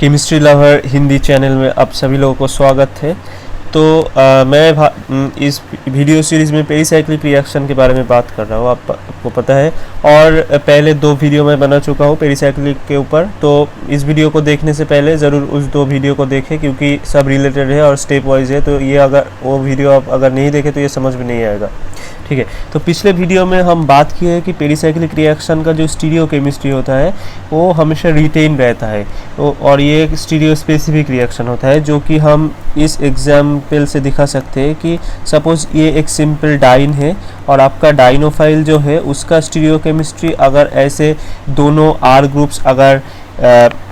Chemistry lover Hindi channel में आप सभी लोगों को स्वागत है। तो मैं इस वीडियो सीरीज़ में पेरीसाइक्लिक रिएक्शन के बारे में बात कर रहा हूँ। आपको पता है, और पहले 2 वीडियो मैं बना चुका हूँ पेरीसाइक्लिक के ऊपर। तो इस वीडियो को देखने से पहले ज़रूर उस 2 वीडियो को देखें, क्योंकि सब रिलेटेड है और स्टेप वाइज है। तो ये अगर वो वीडियो आप अगर नहीं देखें तो ये समझ में नहीं आएगा, ठीक है। तो पिछले वीडियो में हम बात किए है कि पेरीसाइक्लिक रिएक्शन का जो स्टीरियो केमिस्ट्री होता है वो हमेशा रिटेन रहता है, और ये एक स्टीरियो स्पेसिफिक रिएक्शन होता है, जो कि हम इस एग्जाम्पल से दिखा सकते हैं कि सपोज ये एक सिंपल डाइन है और आपका डाइनोफाइल जो है उसका स्टीरियो केमिस्ट्री अगर ऐसे दोनों आर ग्रुप्स अगर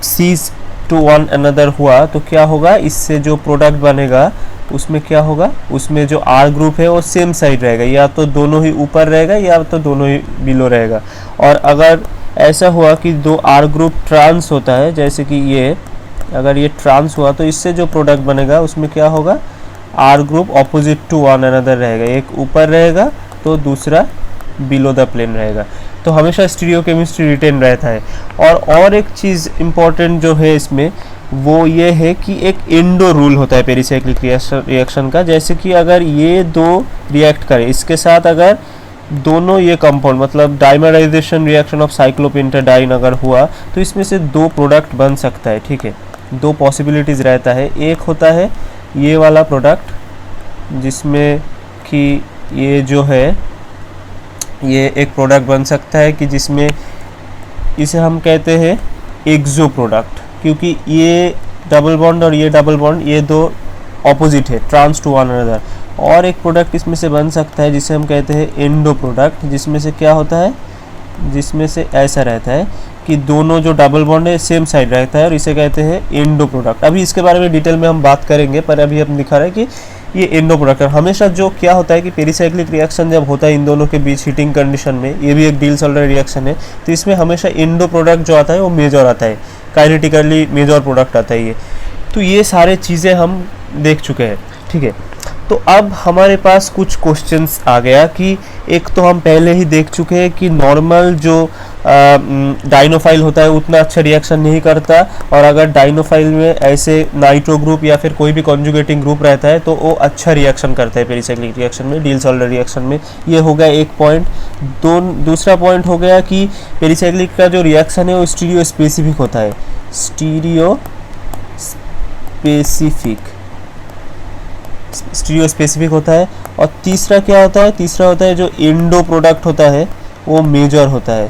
सीज टू वन अनदर हुआ तो क्या होगा, इससे जो प्रोडक्ट बनेगा उसमें क्या होगा, उसमें जो आर ग्रुप है वो सेम साइड रहेगा, या तो दोनों ही ऊपर रहेगा या तो दोनों ही बिलो रहेगा। और अगर ऐसा हुआ कि 2 आर ग्रुप ट्रांस होता है, जैसे कि ये अगर ये ट्रांस हुआ तो इससे जो प्रोडक्ट बनेगा उसमें क्या होगा, R group opposite to one another रहेगा, एक ऊपर रहेगा तो दूसरा बिलो द प्लेन रहेगा। तो हमेशा स्टीरियो केमिस्ट्री रिटेन रहता है। और एक चीज़ इम्पॉर्टेंट जो है इसमें वो ये है कि एक इंडो रूल होता है पेरीसाइक्लिक रिएक्शन का। जैसे कि अगर ये 2 रिएक्ट करें, इसके साथ अगर दोनों ये कंपाउंड मतलब डाइमराइजेशन रिएक्शन ऑफ साइक्लोपेंटाडाइन अगर हुआ तो इसमें से 2 प्रोडक्ट बन सकता है, ठीक है। 2 पॉसिबिलिटीज़ रहता है। एक होता है ये वाला प्रोडक्ट जिसमें कि ये जो है ये एक प्रोडक्ट बन सकता है कि जिसमें इसे हम कहते हैं एक्सो प्रोडक्ट, क्योंकि ये डबल बॉन्ड और ये डबल बॉन्ड ये 2 ऑपोजिट है, ट्रांस टू वन अनदर। और एक प्रोडक्ट इसमें से बन सकता है जिसे हम कहते हैं एंडो प्रोडक्ट, जिसमें से क्या होता है, जिसमें से ऐसा रहता है कि दोनों जो डबल बॉन्ड है सेम साइड रहता है, और इसे कहते हैं एंडो प्रोडक्ट। अभी इसके बारे में डिटेल में हम बात करेंगे, पर अभी हम दिखा रहे हैं कि ये एंडो प्रोडक्ट है। हमेशा जो क्या होता है कि पेरीसाइक्लिक रिएक्शन जब होता है इन दोनों के बीच हीटिंग कंडीशन में, ये भी एक डील-सोल्डर रिएक्शन है, तो इसमें हमेशा एंडो प्रोडक्ट जो आता है वो मेजर आता है, काइनेटिकली मेजर प्रोडक्ट आता है ये। तो ये सारे चीज़ें हम देख चुके हैं, ठीक है। तो अब हमारे पास कुछ क्वेश्चंस आ गया कि एक तो हम पहले ही देख चुके हैं कि नॉर्मल जो डाइनोफाइल होता है उतना अच्छा रिएक्शन नहीं करता, और अगर डाइनोफाइल में ऐसे नाइट्रो ग्रुप या फिर कोई भी कॉन्जुगेटिंग ग्रुप रहता है तो वो अच्छा रिएक्शन करता है पेरीसाइक्लिक रिएक्शन में, डील-सोल्डर रिएक्शन में। ये हो गया एक पॉइंट। दूसरा पॉइंट हो गया कि पेरीसाइक्लिक का जो रिएक्शन है वो स्टीरियो स्पेसिफिक होता है, स्टीरियो स्पेसिफिक होता है। और तीसरा क्या होता है, तीसरा होता है जो एंडो प्रोडक्ट होता है वो मेजर होता है,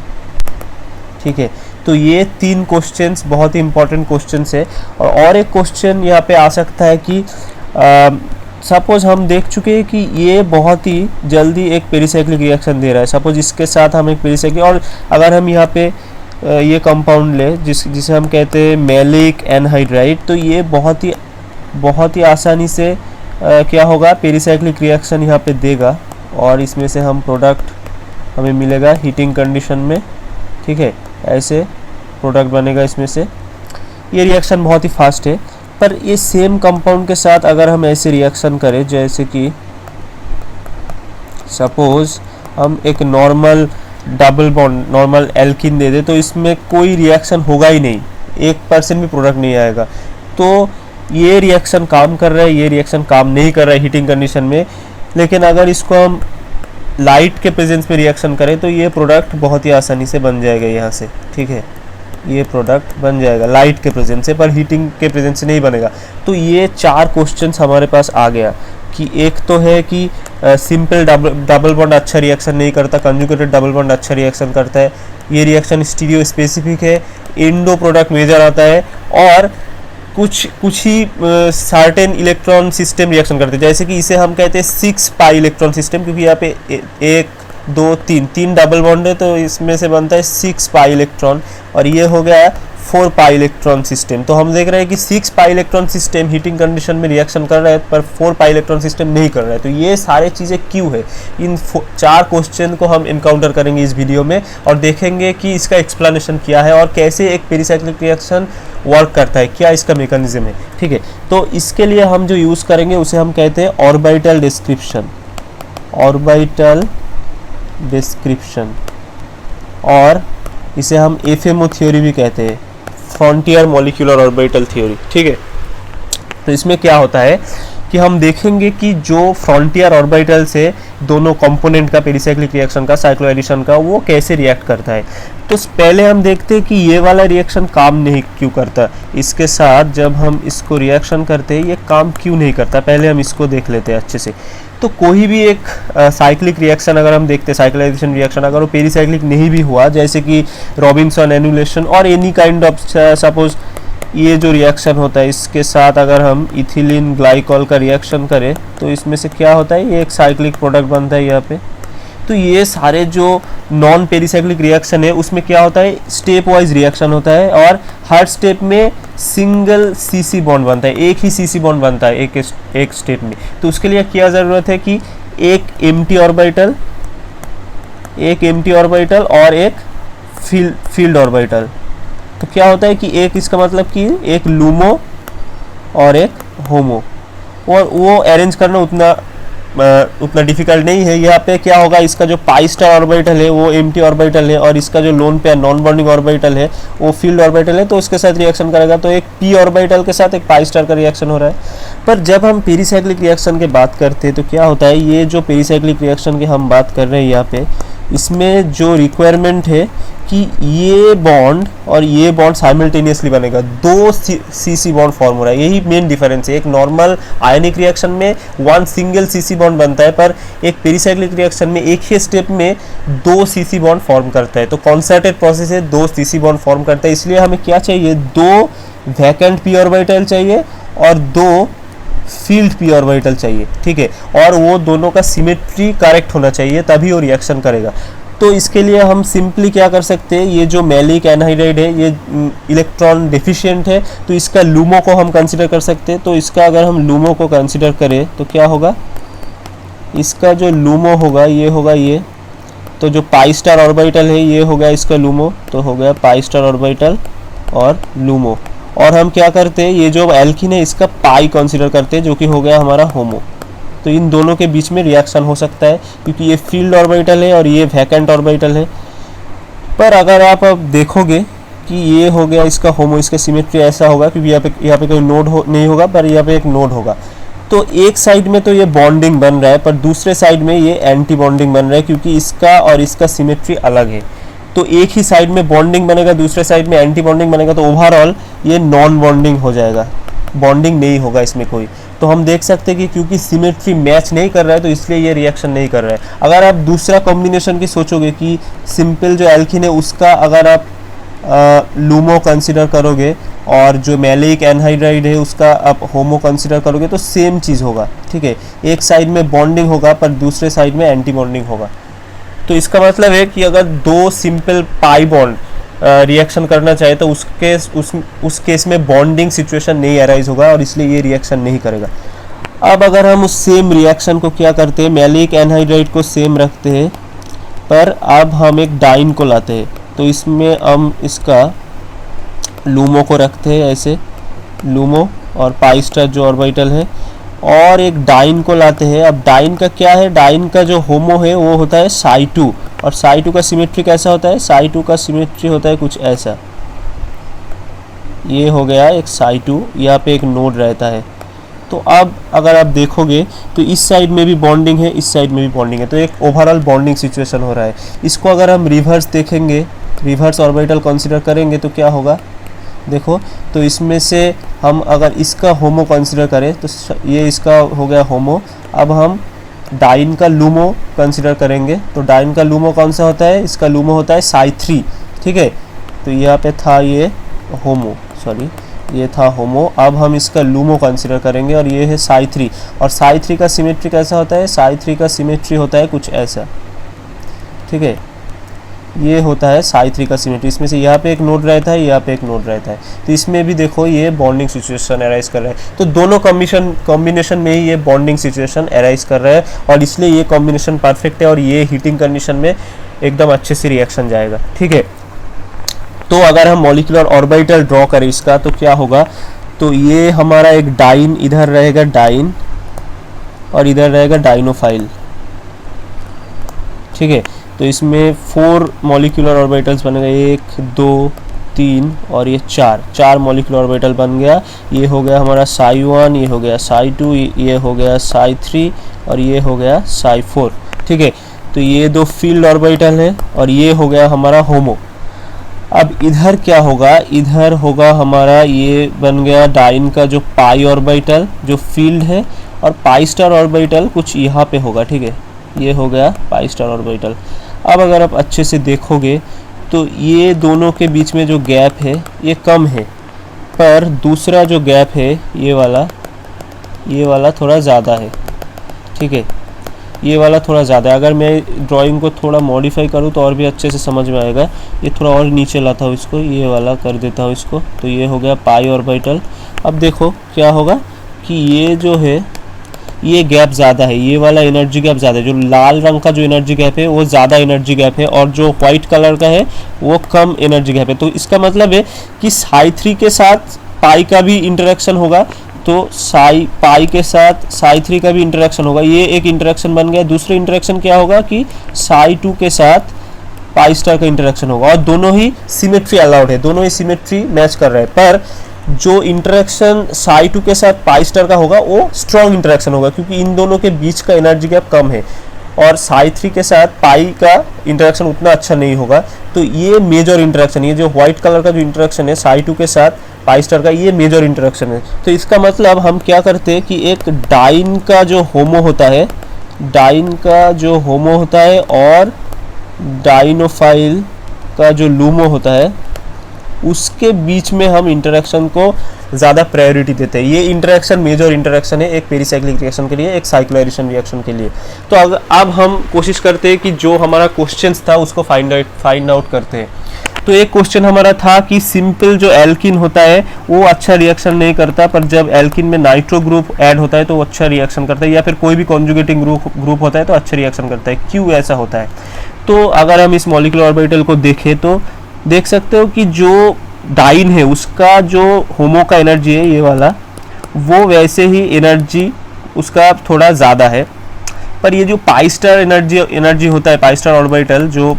ठीक है। तो ये 3 क्वेश्चंस बहुत ही इंपॉर्टेंट क्वेश्चंस है। और एक क्वेश्चन यहाँ पे आ सकता है कि सपोज हम देख चुके हैं कि ये बहुत ही जल्दी एक पेरीसाइक्लिक रिएक्शन दे रहा है। सपोज इसके साथ हम एक पेरीसाइक्लिक, और अगर हम यहाँ पे ये कंपाउंड ले जिसे हम कहते हैं मैलिक एनहाइड्राइड, तो ये बहुत ही आसानी से क्या होगा, पेरीसाइक्लिक रिएक्शन यहाँ पे देगा, और इसमें से हम प्रोडक्ट हमें मिलेगा हीटिंग कंडीशन में, ठीक है। ऐसे प्रोडक्ट बनेगा इसमें से। ये रिएक्शन बहुत ही फास्ट है। पर ये सेम कंपाउंड के साथ अगर हम ऐसे रिएक्शन करें, जैसे कि सपोज हम एक normal double bond normal alkene दे दे, तो इसमें कोई रिएक्शन होगा ही नहीं, 1% भी प्रोडक्ट नहीं आएगा। तो ये रिएक्शन काम कर रहा है, ये रिएक्शन काम नहीं कर रहा है हीटिंग कंडीशन में। लेकिन अगर इसको हम लाइट के प्रेजेंस में रिएक्शन करें तो ये प्रोडक्ट बहुत ही आसानी से बन जाएगा यहाँ से, ठीक है। ये प्रोडक्ट बन जाएगा लाइट के प्रेजेंस से, पर हीटिंग के प्रेजेंस से नहीं बनेगा। तो ये 4 क्वेश्चंस हमारे पास आ गया कि एक तो है कि सिंपल डबल बॉन्ड अच्छा रिएक्शन नहीं करता, कंजुगेटेड डबल बॉन्ड अच्छा रिएक्शन करता है, ये रिएक्शन स्टीरियो स्पेसिफिक है, एंडो प्रोडक्ट मेजर आता है, और कुछ ही सर्टेन इलेक्ट्रॉन सिस्टम रिएक्शन करते हैं। जैसे कि इसे हम कहते हैं 6 पाई इलेक्ट्रॉन सिस्टम, क्योंकि यहाँ पे 1 2 3 डबल बॉन्ड है, तो इसमें से बनता है 6 पाई इलेक्ट्रॉन, और ये हो गया 4 पाई इलेक्ट्रॉन सिस्टम। तो हम देख रहे हैं कि 6 pi electron system heating condition में रिएक्शन कर रहा है, पर 4 पाई इलेक्ट्रॉन सिस्टम नहीं कर रहा है। तो ये सारे चीज़ें क्यों है, इन 4 क्वेश्चन को हम इनकाउंटर करेंगे इस वीडियो में, और देखेंगे कि इसका एक्सप्लेनेशन क्या है और कैसे एक पेरीसाइक्लिक रिएक्शन वर्क करता है, क्या इसका मैकेनिज्म है, ठीक है। तो इसके लिए हम जो यूज़ करेंगे उसे हम कहते हैं ऑर्बिटल डिस्क्रिप्शन, और इसे हम एफएमओ थ्योरी भी कहते हैं, फ्रंटियर मॉलिक्यूलर ऑर्बिटल थ्योरी। ठीक है, तो इसमें क्या होता है कि हम देखेंगे कि जो फ्रंटियर ऑर्बिटल से दोनों कंपोनेंट का पेरिसाइक्लिक रिएक्शन का साइक्लोएडिशन का वो कैसे रिएक्ट करता है। तो पहले हम देखते हैं कि ये वाला रिएक्शन काम नहीं क्यों करता, इसके साथ जब हम इसको रिएक्शन करते हैं ये काम क्यों नहीं करता, पहले हम इसको देख लेते हैं अच्छे से। तो कोई भी एक साइक्लिक रिएक्शन अगर हम देखते हैं, साइक्लाइजेशन रिएक्शन अगर वो पेरिसाइक्लिक नहीं भी हुआ, जैसे कि रॉबिन्सन एनुलेशन और एनी काइंड ऑफ, सपोज ये जो रिएक्शन होता है इसके साथ अगर हम इथिलीन ग्लाइकॉल का रिएक्शन करें तो इसमें से क्या होता है, ये एक साइक्लिक प्रोडक्ट बनता है यहाँ पे। तो ये सारे जो नॉन पेरिसाइक्लिक रिएक्शन है उसमें क्या होता है, स्टेप वाइज रिएक्शन होता है और हर स्टेप में सिंगल सीसी बॉन्ड बनता है, एक ही सीसी बॉन्ड बनता है एक स्टेप में। तो उसके लिए क्या ज़रूरत है कि एक एम्प्टी ऑर्बिटल और एक फील्ड ऑर्बिटल। तो क्या होता है कि एक, इसका मतलब कि एक लूमो और एक होमो, और वो अरेंज करना उतना डिफिकल्ट नहीं है। यहाँ पे क्या होगा, इसका जो पाई स्टार ऑर्बिटल है वो एम्प्टी ऑर्बिटल है और इसका जो lone pair non bonding orbital है वो फील्ड ऑर्बिटल है, तो उसके साथ रिएक्शन करेगा। तो एक पी ऑर्बिटल के साथ एक पाई स्टार का रिएक्शन हो रहा है। पर जब हम पेरिसाइक्लिक रिएक्शन की बात करते हैं तो क्या होता है, ये जो पेरिसाइक्लिक रिएक्शन की हम बात कर रहे हैं यहाँ पे, इसमें जो रिक्वायरमेंट है कि ये बॉन्ड और ये बॉन्ड साइमल्टेनियसली बनेगा, दो सीसी बॉन्ड फॉर्म हो रहा है, यही मेन डिफरेंस है। एक नॉर्मल आयनिक रिएक्शन में वन सिंगल सीसी बॉन्ड बनता है, पर एक पेरिसाइक्लिक रिएक्शन में एक ही स्टेप में दो सीसी बॉन्ड फॉर्म करता है। तो कॉन्सर्टेड प्रोसेस है, दो सीसी बॉन्ड फॉर्म करता है। इसलिए हमें क्या चाहिए, दो वैकेंट पी ऑर्बिटल चाहिए और दो फील्ड पी ऑर्बिटल चाहिए। ठीक है, और वो दोनों का सिमेट्री करेक्ट होना चाहिए, तभी वो रिएक्शन करेगा। तो इसके लिए हम सिंपली क्या कर सकते हैं, ये जो मैलिक एनहाइड्राइड है ये इलेक्ट्रॉन डेफिशिएंट है, तो इसका लूमो को हम कंसिडर कर सकते हैं। तो इसका अगर हम लूमो को कंसिडर करें तो क्या होगा, इसका जो लूमो होगा ये होगा ये, तो जो पाई स्टार ऑर्बिटल है ये हो गया इसका लूमो, तो हो गया पाई स्टार ऑर्बिटल और लूमो। और हम क्या करते हैं, ये जो एल्कीन है इसका पाई कंसिडर करते हैं, जो कि हो गया हमारा होमो। तो इन दोनों के बीच में रिएक्शन हो सकता है क्योंकि ये फील्ड ऑर्बिटल है और ये वैकेंट ऑर्बिटल है। पर अगर आप अब देखोगे कि ये हो गया इसका होमो, इसका सिमेट्री ऐसा होगा क्योंकि यहाँ पे कोई नोड नहीं होगा, पर यहाँ पे एक नोड होगा। तो एक साइड में तो ये बॉन्डिंग बन रहा है, पर दूसरे साइड में ये एंटी बॉन्डिंग बन रहा है क्योंकि इसका और इसका सिमेट्री अलग है। तो एक ही साइड में बॉन्डिंग बनेगा, दूसरे साइड में एंटी बॉन्डिंग बनेगा, तो ओवरऑल ये नॉन बॉन्डिंग हो जाएगा, बॉन्डिंग नहीं होगा इसमें कोई। तो हम देख सकते हैं कि क्योंकि सिमेट्री मैच नहीं कर रहा है तो इसलिए ये रिएक्शन नहीं कर रहा है। अगर आप दूसरा कॉम्बिनेशन की सोचोगे कि सिंपल जो एल्कीन है उसका अगर आप लूमो कंसिडर करोगे और जो मैलिक एनहाइड्राइड है उसका आप होमो कंसिडर करोगे तो सेम चीज़ होगा। ठीक है, एक साइड में बॉन्डिंग होगा पर दूसरे साइड में एंटी बॉन्डिंग होगा। तो इसका मतलब है कि अगर दो सिंपल पाई बॉन्ड रिएक्शन करना चाहे तो उस केस में बॉन्डिंग सिचुएशन नहीं अराइज होगा और इसलिए ये रिएक्शन नहीं करेगा। अब अगर हम उस सेम रिएक्शन को क्या करते हैं, मैलिक एनहाइड्राइड को सेम रखते हैं पर अब हम एक डाइन को लाते हैं, तो इसमें हम इसका लूमो को रखते हैं ऐसे, लूमो और पाई स्टार जो ऑर्बिटल है, और एक डाइन को लाते हैं। अब डाइन का क्या है, डाइन का जो होमो है वो होता है साई2 और साई2 का सिमेट्री कैसा होता है, साई2 का सिमेट्री होता है कुछ ऐसा, ये हो गया एक साई2, यहाँ पे एक नोड रहता है। तो अब अगर आप देखोगे तो इस साइड में भी बॉन्डिंग है, इस साइड में भी बॉन्डिंग है, तो एक ओवरऑल बॉन्डिंग सिचुएशन हो रहा है। इसको अगर हम रिवर्स देखेंगे, रिवर्स ऑर्बिटल कंसिडर करेंगे तो क्या होगा, देखो तो इसमें से हम अगर इसका होमो कंसिडर करें तो ये इसका हो गया होमो। अब हम डाइन का लूमो कंसिडर करेंगे तो डाइन का लूमो कौन सा होता है, इसका लूमो होता है साई3। ठीक है, तो यहाँ पे था ये होमो, सॉरी ये था होमो। अब हम इसका लूमो कंसिडर करेंगे और ये है साई3, और साई3 का सिमेट्री कैसा होता है, साई3 का सिमेट्री होता है कुछ ऐसा। ठीक है, ये होता है साई3 का सिमेट्री, इसमें से यहाँ पे एक नोड रहता है, यहाँ पे एक नोड रहता है, तो इसमें भी देखो ये बॉन्डिंग सिचुएशन अराइज कर रहा है। तो दोनों कॉम्बिनेशन में ही ये बॉन्डिंग सिचुएशन अराइज कर रहा है और इसलिए ये कॉम्बिनेशन परफेक्ट है और ये हीटिंग कंडीशन में एकदम अच्छे से रिएक्शन जाएगा। ठीक है, तो अगर हम मॉलिक्यूलर ऑर्बिटल ड्रॉ करें इसका तो क्या होगा, तो ये हमारा एक डाइन इधर रहेगा, डाइन, और इधर रहेगा डाइनोफाइल। ठीक है, तो इसमें 4 मॉलिक्यूलर ऑर्बिटल्स बनेगा, 1 2 3 और ये 4 मॉलिक्यूलर ऑर्बिटल बन गया। ये हो गया हमारा psi1, ये हो गया psi2, ये हो गया psi3 और ये हो गया psi4। ठीक है, तो ये 2 फील्ड ऑर्बिटल है और ये हो गया हमारा होमो। अब इधर क्या होगा, इधर होगा हमारा, ये बन गया डाइन का जो पाई ऑर्बिटल जो फील्ड है, और पाई स्टार ऑर्बिटल कुछ यहाँ पे होगा। ठीक है, ये हो गया पाई स्टार ऑर्बिटल। अब अगर आप अच्छे से देखोगे तो ये दोनों के बीच में जो गैप है ये कम है, पर दूसरा जो गैप है ये वाला थोड़ा ज़्यादा है। ठीक है, ये वाला थोड़ा ज़्यादा है। अगर मैं ड्राइंग को थोड़ा मॉडिफाई करूँ तो और भी अच्छे से समझ में आएगा। ये थोड़ा और नीचे लाता हूँ इसको, ये वाला कर देता हूँ इसको, तो ये हो गया पाई ऑर्बिटल। अब देखो क्या होगा कि ये जो है ये गैप ज़्यादा है, ये वाला एनर्जी गैप ज़्यादा है। जो लाल रंग का जो एनर्जी गैप है वो ज़्यादा एनर्जी गैप है, और जो वाइट कलर का है वो कम एनर्जी गैप है। तो इसका मतलब है कि psi3 के साथ पाई का भी इंटरेक्शन होगा, तो पाई के साथ psi3 का भी इंटरेक्शन होगा। ये एक इंटरेक्शन बन गया। दूसरा इंटरेक्शन क्या होगा कि psi2 के साथ पाई स्टार का इंटरेक्शन होगा, और दोनों ही सिमेट्री अलाउड है, दोनों ही सिमेट्री मैच कर रहे हैं। पर जो इंटरेक्शन psi2 के साथ पाई स्टार का होगा वो स्ट्रॉन्ग इंटरेक्शन होगा, क्योंकि इन दोनों के बीच का एनर्जी गैप कम है, और psi3 के साथ पाई का इंटरेक्शन उतना अच्छा नहीं होगा। तो ये मेजर इंटरेक्शन, ये जो व्हाइट कलर का जो इंटरेक्शन है psi2 के साथ पाई स्टार का, ये मेजर इंटरेक्शन है। तो इसका मतलब हम क्या करते हैं कि एक डाइन का जो होमो होता है, डाइन का जो होमो होता है और डाइनोफाइल का जो लूमो होता है, उसके बीच में हम इंटरेक्शन को ज़्यादा प्रायोरिटी देते हैं। ये इंटरेक्शन मेजर इंटरेक्शन है एक पेरिसाइक्लिक रिएक्शन के लिए, एक साइक्लोएडिशन रिएक्शन के लिए। तो अब हम कोशिश करते हैं कि जो हमारा क्वेश्चन था उसको फाइंड आउट करते हैं। तो एक क्वेश्चन हमारा था कि सिंपल जो एल्किन होता है वो अच्छा रिएक्शन नहीं करता, पर जब एल्किन में नाइट्रो ग्रुप ऐड होता है तो वो अच्छा रिएक्शन करता है, या फिर कोई भी कॉन्जुगेटिंग ग्रुप होता है तो अच्छा रिएक्शन करता है। क्यों ऐसा होता है? तो अगर हम इस मॉलिक्यूलर ऑर्बिटल को देखें तो देख सकते हो कि जो डाइन है उसका जो होमो का एनर्जी है ये वाला, वो वैसे ही एनर्जी उसका थोड़ा ज़्यादा है, पर ये जो पाई स्टार एनर्जी होता है, पाई स्टार ऑर्बिटल जो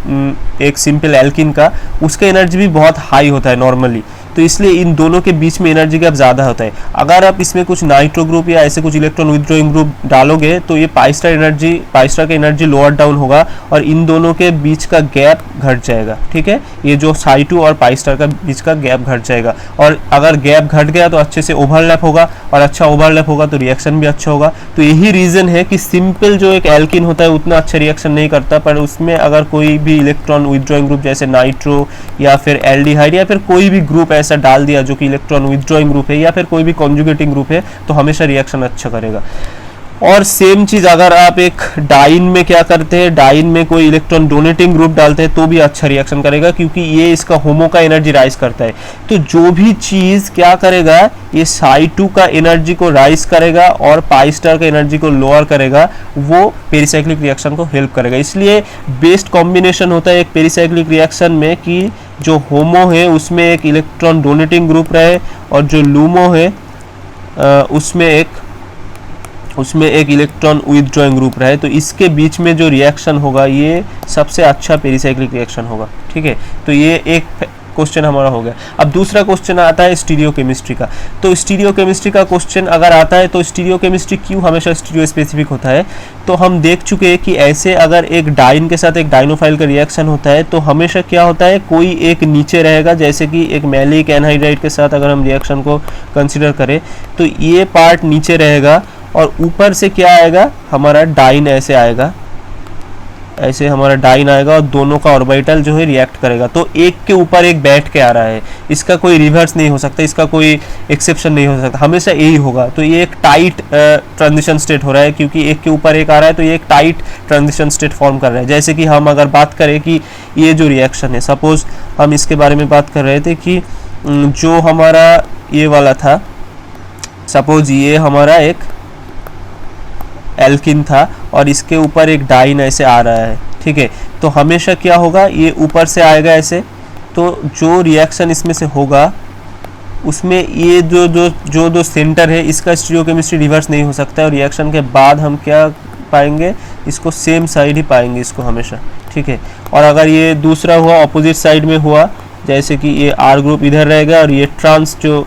एक सिंपल एल्किन का, उसका एनर्जी भी बहुत हाई होता है नॉर्मली। तो इसलिए इन दोनों के बीच में एनर्जी गैप ज़्यादा होता है। अगर आप इसमें कुछ नाइट्रो ग्रुप या ऐसे कुछ इलेक्ट्रॉन विथड्रॉइंग ग्रुप डालोगे तो ये पाई स्टार का एनर्जी लोअर डाउन होगा और इन दोनों के बीच का गैप घट जाएगा। ठीक है, ये जो psi2 और पाई स्टार का बीच का गैप घट जाएगा, और अगर गैप घट गया तो अच्छे से ओवरलैप होगा, और अच्छा ओवरलैप होगा तो रिएक्शन भी अच्छा होगा। तो यही रीज़न है कि सिंपल जो एक एल्किन होता है उतना अच्छा रिएक्शन नहीं करता, पर उसमें अगर कोई भी इलेक्ट्रॉन विथड्रॉइंग ग्रुप जैसे नाइट्रो या फिर एल्डिहाइड या फिर कोई भी ग्रुप ऐसा डाल दिया जो कि इलेक्ट्रॉन विथड्रॉइंग ग्रुप है या फिर कोई भी कॉन्जुगेटिंग ग्रुप है, तो हमेशा रिएक्शन अच्छा करेगा। और सेम चीज़ अगर आप एक डाइन में क्या करते हैं, डाइन में कोई इलेक्ट्रॉन डोनेटिंग ग्रुप डालते हैं तो भी अच्छा रिएक्शन करेगा, क्योंकि ये इसका होमो का एनर्जी राइज करता है। तो जो भी चीज़ क्या करेगा, ये psi2 का एनर्जी को राइज करेगा और पाई स्टार का एनर्जी को लोअर करेगा, वो पेरिसाइक्लिक रिएक्शन को हेल्प करेगा। इसलिए बेस्ट कॉम्बिनेशन होता है एक पेरिसाइक्लिक रिएक्शन में कि जो होमो है उसमें एक इलेक्ट्रॉन डोनेटिंग ग्रुप रहे, और जो लूमो है उसमें एक इलेक्ट्रॉन विथड्रॉइंग ग्रुप रहे। तो इसके बीच में जो रिएक्शन होगा ये सबसे अच्छा पेरिसाइक्लिक रिएक्शन होगा। ठीक है, तो ये एक क्वेश्चन हमारा हो गया। अब दूसरा क्वेश्चन आता है स्टीरियोकेमिस्ट्री का। तो स्टीरियोकेमिस्ट्री का क्वेश्चन अगर आता है तो स्टीरियोकेमिस्ट्री क्यों हमेशा स्टीरियो स्पेसिफिक होता है, तो हम देख चुके हैं कि ऐसे अगर एक डाइन के साथ एक डाइनोफाइल का रिएक्शन होता है तो हमेशा क्या होता है, कोई एक नीचे रहेगा। जैसे कि एक मैलिक एनहाइड्राइड के साथ अगर हम रिएक्शन को कंसिडर करें तो ये पार्ट नीचे रहेगा, और ऊपर से क्या आएगा, हमारा डाइन ऐसे आएगा, ऐसे हमारा डाइन आएगा और दोनों का ऑर्बिटल जो है रिएक्ट करेगा। तो एक के ऊपर एक बैठ के आ रहा है, इसका कोई रिवर्स नहीं हो सकता, इसका कोई एक्सेप्शन नहीं हो सकता, हमेशा यही होगा। तो ये एक टाइट ट्रांजिशन स्टेट हो रहा है, क्योंकि एक के ऊपर एक आ रहा है तो ये एक टाइट ट्रांजिशन स्टेट फॉर्म कर रहा है। जैसे कि हम अगर बात करें कि ये जो रिएक्शन है, सपोज हम इसके बारे में बात कर रहे थे कि जो हमारा ये वाला था, सपोज ये हमारा एक एल्किन था और इसके ऊपर एक डाइन ऐसे आ रहा है। ठीक है, तो हमेशा क्या होगा, ये ऊपर से आएगा ऐसे, तो जो रिएक्शन इसमें से होगा उसमें ये जो सेंटर है इसका स्टीरियोकेमिस्ट्री रिवर्स नहीं हो सकता है, और रिएक्शन के बाद हम क्या पाएंगे, इसको सेम साइड ही पाएंगे इसको हमेशा। ठीक है, और अगर ये दूसरा हुआ, ऑपोजिट साइड में हुआ, जैसे कि ये आर ग्रुप इधर रहेगा और ये ट्रांस जो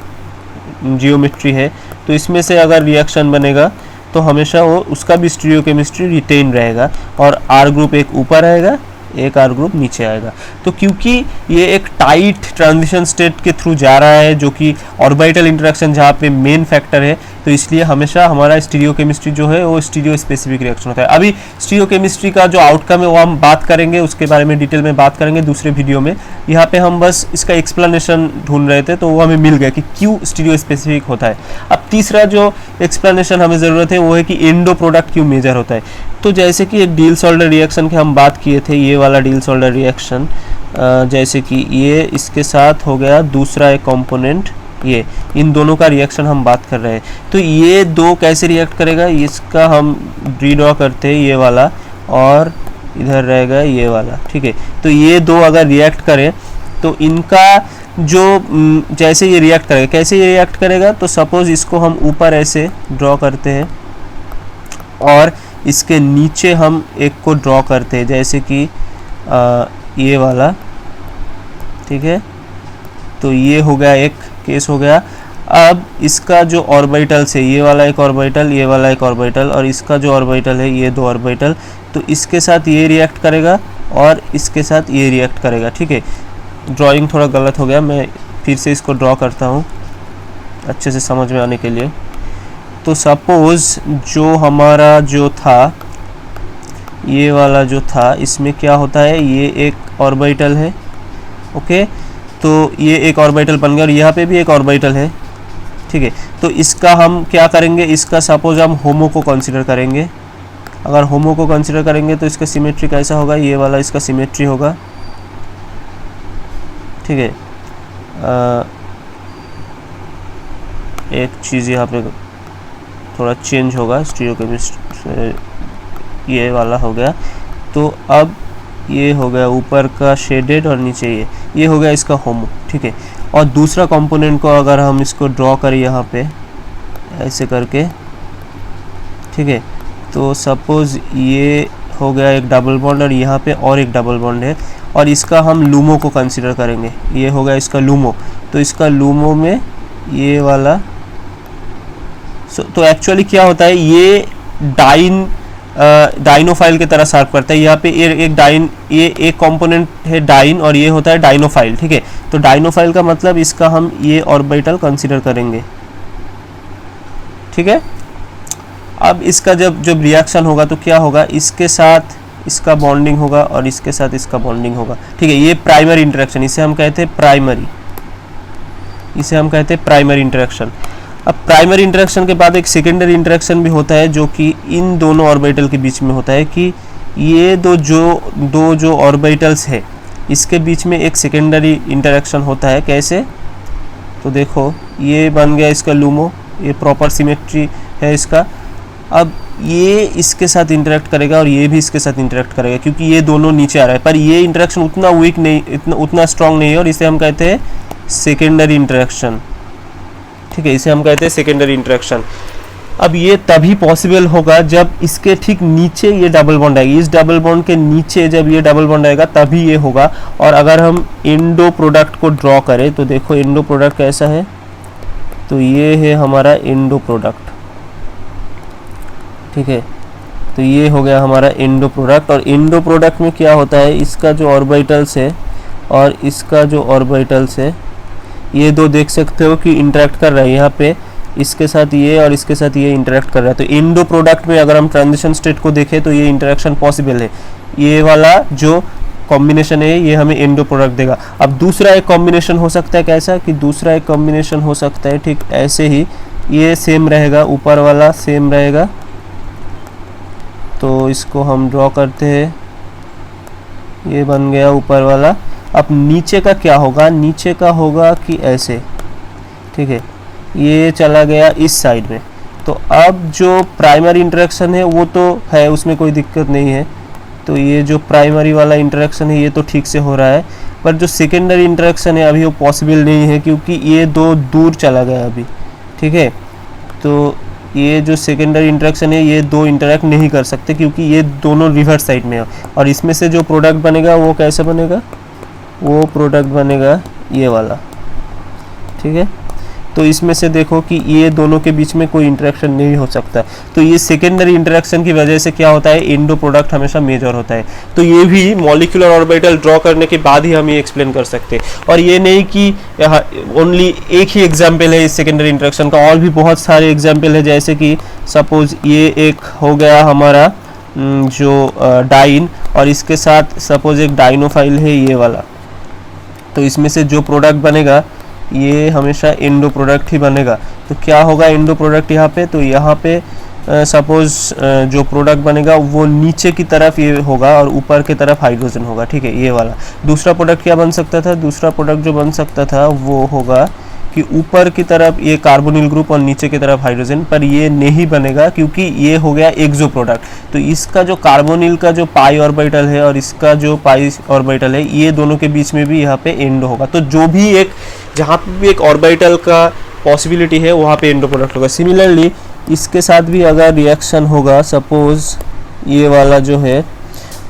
जियोमेट्री है, तो इसमें से अगर रिएक्शन बनेगा तो हमेशा वो उसका भी स्टीरियोकेमिस्ट्री रिटेन रहेगा और आर ग्रुप एक ऊपर रहेगा, एक आर ग्रुप नीचे आएगा। तो क्योंकि ये एक टाइट ट्रांजिशन स्टेट के थ्रू जा रहा है जो कि ऑर्बिटल इंटरेक्शन जहाँ पे मेन फैक्टर है, तो इसलिए हमेशा हमारा स्टीरियोकेमिस्ट्री जो है वो स्टीरियो स्पेसिफिक रिएक्शन होता है। अभी स्टीरियोकेमिस्ट्री का जो आउटकम है वो हम बात करेंगे, उसके बारे में डिटेल में बात करेंगे दूसरे वीडियो में। यहाँ पे हम बस इसका एक्सप्लेनेशन ढूंढ रहे थे तो वो हमें मिल गया कि क्यों स्टीरियो स्पेसिफिक होता है। अब तीसरा जो एक्सप्लेनेशन हमें ज़रूरत है वो है कि एंडो प्रोडक्ट क्यों मेजर होता है। तो जैसे कि एक डील-सोल्डर रिएक्शन की हम बात किए थे, ये वाला डील-सोल्डर रिएक्शन, जैसे कि ये इसके साथ हो गया दूसरा एक कंपोनेंट, ये इन दोनों का रिएक्शन हम बात कर रहे हैं। तो ये दो कैसे रिएक्ट करेगा, इसका हम रीड्रॉ करते हैं, ये वाला और इधर रहेगा ये वाला, ठीक है। तो ये दो अगर रिएक्ट करें तो इनका जो जैसे ये रिएक्ट करेगा, कैसे ये रिएक्ट करेगा, तो सपोज इसको हम ऊपर ऐसे ड्रॉ करते हैं और इसके नीचे हम एक को ड्रॉ करते हैं, जैसे कि ये वाला, ठीक है। तो ये हो गया एक केस हो गया। अब इसका जो ऑर्बिटल्स है, ये वाला एक ऑर्बिटल, ये वाला एक ऑर्बिटल और इसका जो ऑर्बिटल है ये दो ऑर्बिटल, तो इसके साथ ये रिएक्ट करेगा और इसके साथ ये रिएक्ट करेगा, ठीक है। ड्राइंग थोड़ा गलत हो गया, मैं फिर से इसको ड्रॉ करता हूँ अच्छे से समझ में आने के लिए। तो सपोज़ जो हमारा जो था, ये वाला जो था, इसमें क्या होता है, ये एक ऑर्बिटल है, ओके। तो ये एक ऑर्बिटल बन गया और यहाँ पे भी एक ऑर्बिटल है, ठीक है। तो इसका हम क्या करेंगे, इसका सपोज हम होमो को कंसिडर करेंगे। अगर होमो को कंसिडर करेंगे तो इसका सिमेट्री कैसा होगा, ये वाला इसका सिमेट्री होगा, ठीक है। एक चीज़ यहाँ पे थोड़ा चेंज होगा, स्टीरियोकेमिस्ट्री ये वाला हो गया। तो अब ये हो गया ऊपर का शेडेड और नीचे ये हो गया इसका होमो, ठीक है। और दूसरा कंपोनेंट को अगर हम इसको ड्रॉ करें यहाँ पे ऐसे करके, ठीक है, तो सपोज़ ये हो गया एक डबल बॉन्ड और यहाँ पे और एक डबल बॉन्ड है और इसका हम लूमो को कंसिडर करेंगे, ये हो गया इसका लूमो। तो इसका लूमो में ये वाला, तो एक्चुअली क्या होता है, ये डाइनोफाइल की तरह सर्व करता है। यहाँ पे एक डाइन, ये एक कंपोनेंट है डाइन और ये होता है डाइनोफाइल, ठीक है। तो डाइनोफाइल का मतलब इसका हम ये ऑर्बिटल कंसीडर करेंगे, ठीक है। अब इसका जब रिएक्शन होगा तो क्या होगा, इसके साथ इसका बॉन्डिंग होगा और इसके साथ इसका बॉन्डिंग होगा, ठीक है। ये प्राइमरी इंटरेक्शन, इसे हम कहते हैं प्राइमरी, इसे हम कहते हैं प्राइमरी इंटरेक्शन। अब प्राइमरी इंटरेक्शन के बाद एक सेकेंडरी इंटरेक्शन भी होता है जो कि इन दोनों ऑर्बिटल के बीच में होता है कि ये दो जो ऑर्बिटल्स है इसके बीच में एक सेकेंडरी इंटरेक्शन होता है। कैसे, तो देखो ये बन गया इसका लूमो, ये प्रॉपर सिमेट्री है इसका। अब ये इसके साथ इंटरेक्ट करेगा और ये भी इसके साथ इंटरेक्ट करेगा क्योंकि ये दोनों नीचे आ रहा है, पर ये इंटरेक्शन उतना वीक नहीं, उतना स्ट्रांग नहीं है और इसे हम कहते हैं सेकेंडरी इंटरेक्शन, ठीक है। इसे हम कहते हैं सेकेंडरी इंटरेक्शन। अब ये तभी पॉसिबल होगा जब इसके ठीक नीचे ये डबल बॉन्ड आएगी, इस डबल बॉन्ड के नीचे जब ये डबल बॉन्ड आएगा तभी ये होगा। और अगर हम एंडो प्रोडक्ट को ड्रॉ करें तो देखो एंडो प्रोडक्ट कैसा है, तो ये है हमारा एंडो प्रोडक्ट, ठीक है। तो ये हो गया हमारा एंडो प्रोडक्ट। और एंडो प्रोडक्ट में क्या होता है, इसका जो ऑर्बिटल्स है और इसका जो ऑर्बिटल्स है ये दो देख सकते हो कि इंटरेक्ट कर रहा है, यहाँ पे इसके साथ ये और इसके साथ ये इंटरेक्ट कर रहा है। तो एंडो प्रोडक्ट में अगर हम ट्रांजिशन स्टेट को देखें तो ये इंटरेक्शन पॉसिबल है। ये वाला जो कॉम्बिनेशन है ये हमें एंडो प्रोडक्ट देगा। अब दूसरा एक कॉम्बिनेशन हो सकता है कैसा, कि दूसरा एक कॉम्बिनेशन हो सकता है ठीक ऐसे ही, ये सेम रहेगा, ऊपर वाला सेम रहेगा। तो इसको हम ड्रॉ करते हैं, ये बन गया ऊपर वाला। अब नीचे का क्या होगा, नीचे का होगा कि ऐसे, ठीक है, ये चला गया इस साइड में। तो अब जो प्राइमरी इंटरेक्शन है वो तो है, उसमें कोई दिक्कत नहीं है। तो ये जो प्राइमरी वाला इंटरेक्शन है ये तो ठीक से हो रहा है, पर जो सेकेंडरी इंटरेक्शन है अभी वो पॉसिबल नहीं है क्योंकि ये दो दूर चला गया अभी, ठीक है। तो ये जो सेकेंडरी इंटरेक्शन है ये दो इंटरेक्ट नहीं कर सकते क्योंकि ये दोनों रिवर्स साइड में है। और इसमें से जो प्रोडक्ट बनेगा वो कैसे बनेगा, वो प्रोडक्ट बनेगा ये वाला, ठीक है। तो इसमें से देखो कि ये दोनों के बीच में कोई इंटरेक्शन नहीं हो सकता, तो ये सेकेंडरी इंटरेक्शन की वजह से क्या होता है, इंडो प्रोडक्ट हमेशा मेजर होता है। तो ये भी मॉलिक्यूलर ऑर्बिटल ड्रॉ करने के बाद ही हम ये एक्सप्लेन कर सकते हैं। और ये नहीं कि ओनली एक ही एग्जाम्पल है इस सेकेंडरी इंटरेक्शन का, और भी बहुत सारे एग्जाम्पल है। जैसे कि सपोज ये एक हो गया हमारा जो डाइन, और इसके साथ सपोज एक डाइनोफाइल है ये वाला, तो इसमें से जो प्रोडक्ट बनेगा ये हमेशा इंडो प्रोडक्ट ही बनेगा। तो क्या होगा इंडो प्रोडक्ट यहाँ पे, तो यहाँ पे सपोज जो प्रोडक्ट बनेगा वो नीचे की तरफ ये होगा और ऊपर की तरफ हाइड्रोजन होगा, ठीक है, ये वाला। दूसरा प्रोडक्ट क्या बन सकता था, दूसरा प्रोडक्ट जो बन सकता था वो होगा कि ऊपर की तरफ ये कार्बोनिल ग्रुप और नीचे की तरफ हाइड्रोजन, पर ये नहीं बनेगा क्योंकि ये हो गया एक्सो प्रोडक्ट। तो इसका जो कार्बोनिल का जो पाई ऑर्बिटल है और इसका जो पाई ऑर्बिटल है, ये दोनों के बीच में भी यहाँ पे एंड होगा। तो जो भी एक जहाँ पे भी एक ऑर्बिटल का पॉसिबिलिटी है वहाँ पे एंडो प्रोडक्ट होगा। सिमिलरली इसके साथ भी अगर रिएक्शन होगा, सपोज ये वाला जो है,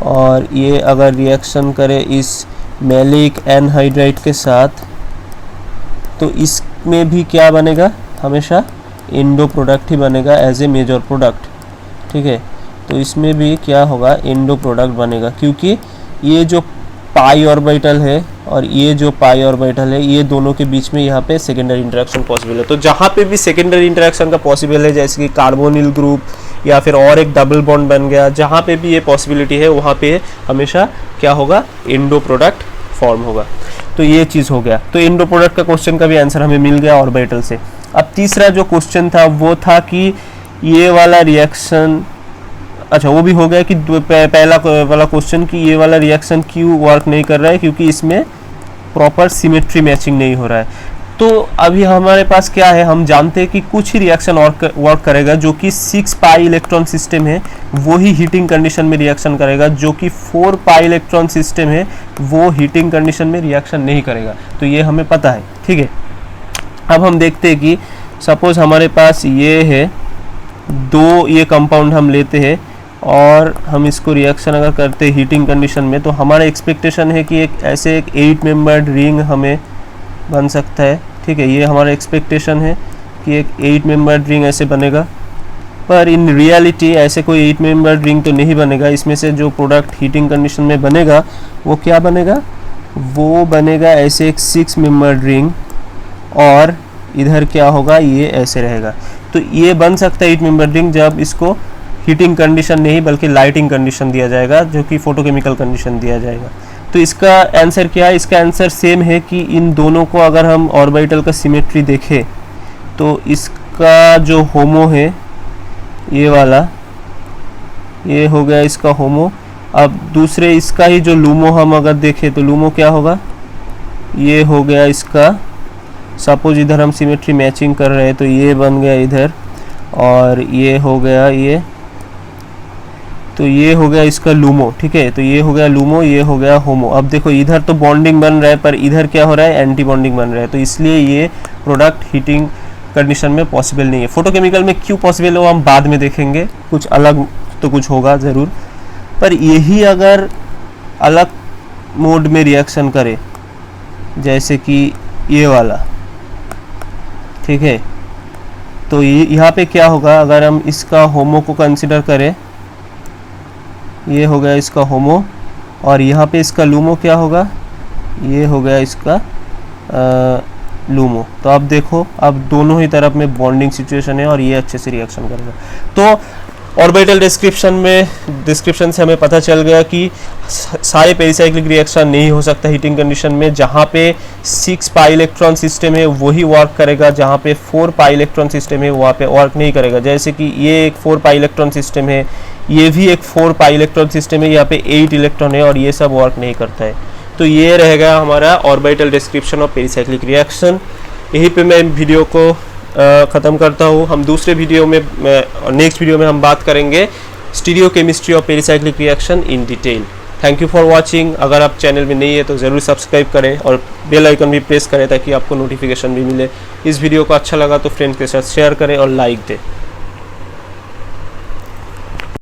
और ये अगर रिएक्शन करे इस मैलिक एनहाइड्राइड के साथ, तो इसमें भी क्या बनेगा, हमेशा इंडो प्रोडक्ट ही बनेगा एज ए मेजर प्रोडक्ट, ठीक है। तो इसमें भी क्या होगा, इंडो प्रोडक्ट बनेगा, क्योंकि ये जो पाई ऑर्बिटल है और ये जो पाई ऑर्बिटल है, ये दोनों के बीच में यहाँ पे सेकेंडरी इंटरेक्शन पॉसिबल है। तो जहाँ पे भी सेकेंडरी इंटरेक्शन का पॉसिबल है, जैसे कि कार्बोनिल ग्रुप या फिर और एक डबल बॉन्ड बन गया, जहाँ पे भी ये पॉसिबिलिटी है वहाँ पे हमेशा क्या होगा, इंडो प्रोडक्ट फॉर्म होगा। तो ये चीज़ हो गया। तो इंडो प्रोडक्ट का क्वेश्चन का भी आंसर हमें मिल गया ऑर्बिटल से। अब तीसरा जो क्वेश्चन था वो था कि ये वाला रिएक्शन, अच्छा वो भी हो गया कि पहला वाला क्वेश्चन कि ये वाला रिएक्शन क्यों वर्क नहीं कर रहा है, क्योंकि इसमें प्रॉपर सिमेट्री मैचिंग नहीं हो रहा है। तो अभी हमारे पास क्या है, हम जानते हैं कि कुछ ही रिएक्शन वर्क करेगा, जो कि 6 पाई इलेक्ट्रॉन सिस्टम है वो ही हीटिंग कंडीशन में रिएक्शन करेगा, जो कि 4 पाई इलेक्ट्रॉन सिस्टम है वो हीटिंग कंडीशन में रिएक्शन नहीं करेगा। तो ये हमें पता है, ठीक है। अब हम देखते हैं कि सपोज हमारे पास ये है, दो ये कंपाउंड हम लेते हैं और हम इसको रिएक्शन अगर करते हैं हीटिंग कंडीशन में, तो हमारा एक्सपेक्टेशन है कि एक ऐसे एक 8 मेंबर्ड रिंग हमें बन सकता है, ठीक है। ये हमारा एक्सपेक्टेशन है कि एक 8 मेंबर्ड रिंग ऐसे बनेगा, पर इन रियलिटी ऐसे कोई 8 मेंबर्ड रिंग तो नहीं बनेगा। इसमें से जो प्रोडक्ट हीटिंग कंडीशन में बनेगा वो क्या बनेगा, वो बनेगा ऐसे एक 6 मेंबर्ड रिंग, और इधर क्या होगा, ये ऐसे रहेगा। तो ये बन सकता है 8 मेंबर्ड रिंग जब इसको हीटिंग कंडीशन नहीं बल्कि लाइटिंग कंडीशन दिया जाएगा, जो कि फोटोकेमिकल कंडीशन दिया जाएगा। तो इसका आंसर क्या है, इसका आंसर सेम है कि इन दोनों को अगर हम ऑर्बिटल का सिमेट्री देखें, तो इसका जो होमो है ये वाला, ये हो गया इसका होमो। अब दूसरे इसका ही जो लूमो हम अगर देखें, तो लूमो क्या होगा, ये हो गया इसका, सपोज इधर हम सिमेट्री मैचिंग कर रहे हैं तो ये बन गया इधर, और ये हो गया ये, तो ये हो गया इसका लूमो, ठीक है। तो ये हो गया लूमो, ये हो गया होमो। अब देखो इधर तो बॉन्डिंग बन रहा है, पर इधर क्या हो रहा है, एंटी बॉन्डिंग बन रहा है। तो इसलिए ये प्रोडक्ट हीटिंग कंडीशन में पॉसिबल नहीं है। फोटोकेमिकल में क्यों पॉसिबल हो हम बाद में देखेंगे, कुछ अलग तो कुछ होगा ज़रूर, पर यही अगर अलग मोड में रिएक्शन करे, जैसे कि ये वाला, ठीक है, तो ये यहाँ पे क्या होगा, अगर हम इसका होमो को कंसिडर करें, ये हो गया इसका होमो, और यहाँ पे इसका लूमो क्या होगा, ये हो गया इसका लूमो। तो अब देखो, अब दोनों ही तरफ में बॉन्डिंग सिचुएशन है और ये अच्छे से रिएक्शन करेगा। तो ऑर्बिटल डिस्क्रिप्शन से हमें पता चल गया कि सारे पेरिसाइक्लिक रिएक्शन नहीं हो सकता हीटिंग कंडीशन में। जहाँ पे 6 पाई इलेक्ट्रॉन सिस्टम है वही वर्क करेगा, जहाँ पे 4 पाई इलेक्ट्रॉन सिस्टम है वहाँ पे वर्क नहीं करेगा। जैसे कि ये एक 4 पाई इलेक्ट्रॉन सिस्टम है, ये भी एक 4 पाई इलेक्ट्रॉन सिस्टम है, यहाँ पे 8 इलेक्ट्रॉन है और ये सब वर्क नहीं करता है। तो ये रहेगा हमारा orbital description of pericyclic reaction. यहीं पे मैं वीडियो को ख़त्म करता हूँ। हम दूसरे वीडियो में, नेक्स्ट वीडियो में हम बात करेंगे stereochemistry of pericyclic reaction in detail. Thank you for watching. अगर आप चैनल में नहीं है तो ज़रूर सब्सक्राइब करें और बेल आइकन भी प्रेस करें ताकि आपको नोटिफिकेशन भी मिले। इस वीडियो को अच्छा लगा तो फ्रेंड्स के साथ शेयर करें और लाइक दें।